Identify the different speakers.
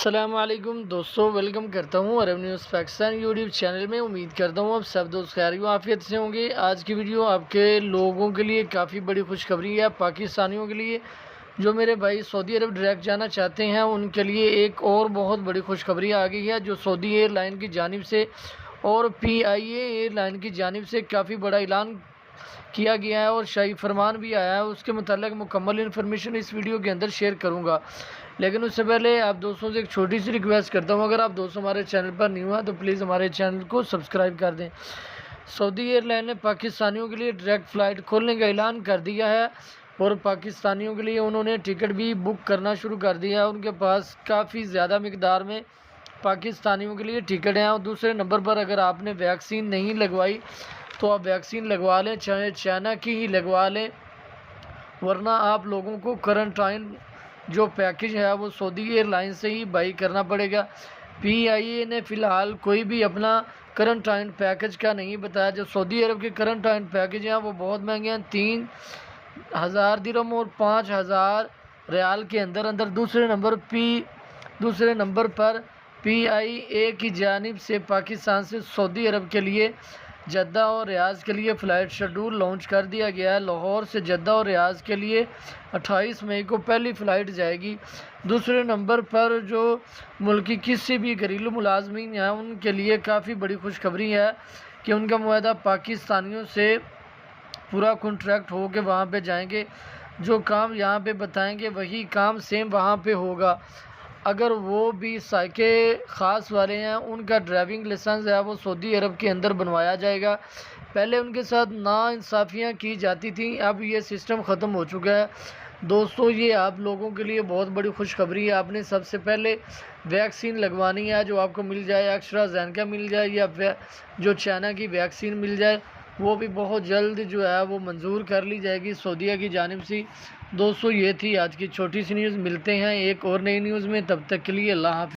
Speaker 1: السلام علیکم دوستوں، ویلکم کرتا ہوں عرب نیوز پاکستان یوٹیوب چینل میں۔ امید کرتا ہوں اب سب دوست خیر و عافیت سے ہوں گے۔ آج کی ویڈیو آپ کے لوگوں کے لیے کافی بڑی خوشخبری ہے، پاکستانیوں کے لیے جو میرے بھائی سعودی عرب ڈائریکٹ جانا چاہتے ہیں ان کے لیے ایک اور بہت بڑی خوشخبری آ گئی ہے، جو سعودی ایئر لائن کی جانب سے اور PIA ایئر لائن کی جانب سے کافی بڑا اعلان کیا گیا ہے اور شاہی فرمان بھی آیا ہے۔ اس کے متعلق مکمل انفارمیشن اس ویڈیو کے اندر شیئر کروں گا، لیکن اس سے پہلے آپ دوستوں سے ایک چھوٹی سی ریکویسٹ کرتا ہوں، اگر آپ دوست ہمارے چینل پر نیو ہیں تو پلیز ہمارے چینل کو سبسکرائب کر دیں۔ سعودی ایئر لائن نے پاکستانیوں کے لیے ڈائریکٹ فلائٹ کھولنے کا اعلان کر دیا ہے اور پاکستانیوں کے لیے انہوں نے ٹکٹ بھی بک کرنا شروع کر دیا ہے۔ ان کے پاس کافی زیادہ مقدار میں پاکستانیوں کے لیے ٹکٹ ہیں۔ اور دوسرے نمبر پر اگر آپ نے ویکسین نہیں لگوائی تو آپ ویکسین لگوا لیں، چاہے چائنا کی ہی لگوا لیں، ورنہ آپ لوگوں کو کرنٹائن جو پیکج ہے وہ سعودی ایئر لائن سے ہی بائی کرنا پڑے گا۔ PIA نے فی الحال کوئی بھی اپنا کرنٹائن پیکج کا نہیں بتایا۔ جو سعودی عرب کے کرنٹائن پیکج ہیں وہ بہت مہنگے ہیں، 3000 درہم اور 5000 ریال کے اندر۔ دوسرے نمبر پر PIA کی جانب سے پاکستان سے سعودی عرب کے لیے جدہ اور ریاض کے لیے فلائٹ شیڈول لانچ کر دیا گیا ہے۔ لاہور سے جدہ اور ریاض کے لیے 28 مئی کو پہلی فلائٹ جائے گی۔ دوسرے نمبر پر جو ملک کی کسی بھی گھریلو ملازمین ہیں ان کے لیے کافی بڑی خوشخبری ہے کہ ان کا معاہدہ پاکستانیوں سے پورا کنٹریکٹ ہو کے وہاں پہ جائیں گے۔ جو کام یہاں پہ بتائیں گے وہی کام سیم وہاں پہ ہوگا۔ اگر وہ بھی سائیکے خاص والے ہیں ان کا ڈرائیونگ لائسنس ہے وہ سعودی عرب کے اندر بنوایا جائے گا۔ پہلے ان کے ساتھ ناانصافیاں کی جاتی تھیں، اب یہ سسٹم ختم ہو چکا ہے۔ دوستو یہ آپ لوگوں کے لیے بہت بڑی خوشخبری ہے۔ آپ نے سب سے پہلے ویکسین لگوانی ہے، جو آپ کو مل جائے، ایکسٹرازینیکا مل جائے یا جو چائنا کی ویکسین مل جائے، وہ بھی بہت جلد جو ہے وہ منظور کر لی جائے گی سعودیہ کی جانب سے۔ دوستو یہ تھی آج کی چھوٹی سی نیوز، ملتے ہیں ایک اور نئی نیوز میں، تب تک کے لیے اللہ حافظ۔